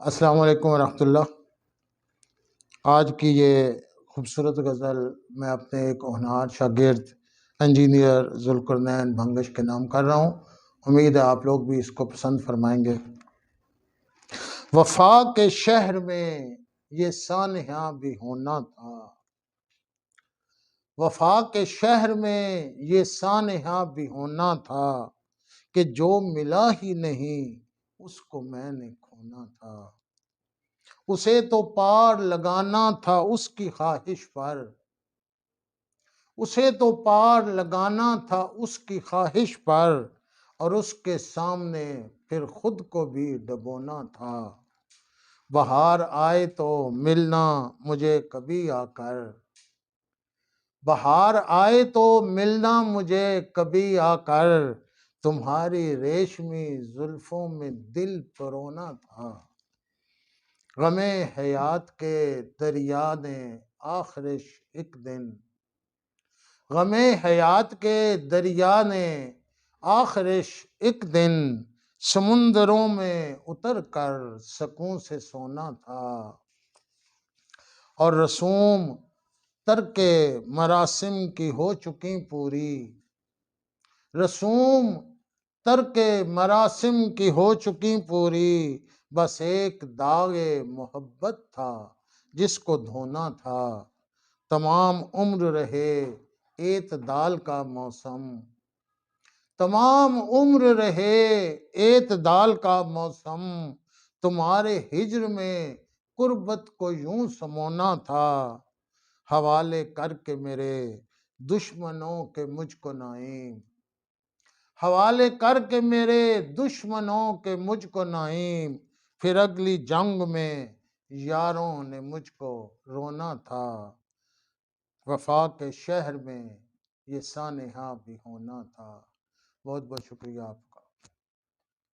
السلام علیکم ورحمۃ اللہ۔ آج کی یہ خوبصورت غزل میں اپنے ایک ہونہار شاگرد انجینئر ذوالقرنین بھنگش کے نام کر رہا ہوں۔ امید ہے آپ لوگ بھی اس کو پسند فرمائیں گے۔ وفا کے شہر میں یہ سانحہ بھی ہونا تھا، وفا کے شہر میں یہ سانحہ بھی ہونا تھا، کہ جو ملا ہی نہیں اس کو میں نے کھونا تھا۔ اسے تو پار لگانا تھا اس کی خواہش پر، اسے تو پار لگانا تھا اس کی خواہش پر، اور اس کے سامنے پھر خود کو بھی ڈبونا تھا۔ بہار آئے تو ملنا مجھے کبھی آ کر، بہار آئے تو ملنا مجھے کبھی آ کر، تمہاری ریشمی زلفوں میں دل پرونا تھا۔ غم حیات کے دریا نے آخرش ایک دن، غم حیات کے دریا نے آخرش ایک دن، سمندروں میں اتر کر سکون سے سونا تھا۔ اور رسوم ترک مراسم کی ہو چکی پوری، رسوم ترک مراسم کی ہو چکی پوری، بس ایک داغ محبت تھا جس کو دھونا تھا۔ تمام عمر رہے اعتدال کا موسم، تمام عمر رہے اعتدال کا موسم، تمہارے ہجر میں قربت کو یوں سمونا تھا۔ حوالے کر کے میرے دشمنوں کے مجھ کو نعیم، حوالے کر کے میرے دشمنوں کے مجھ کو نعیم، پھر اگلی جنگ میں یاروں نے مجھ کو رونا تھا۔ وفا کے شہر میں یہ سانحہ بھی ہونا تھا۔ بہت بہت شکریہ آپ کا۔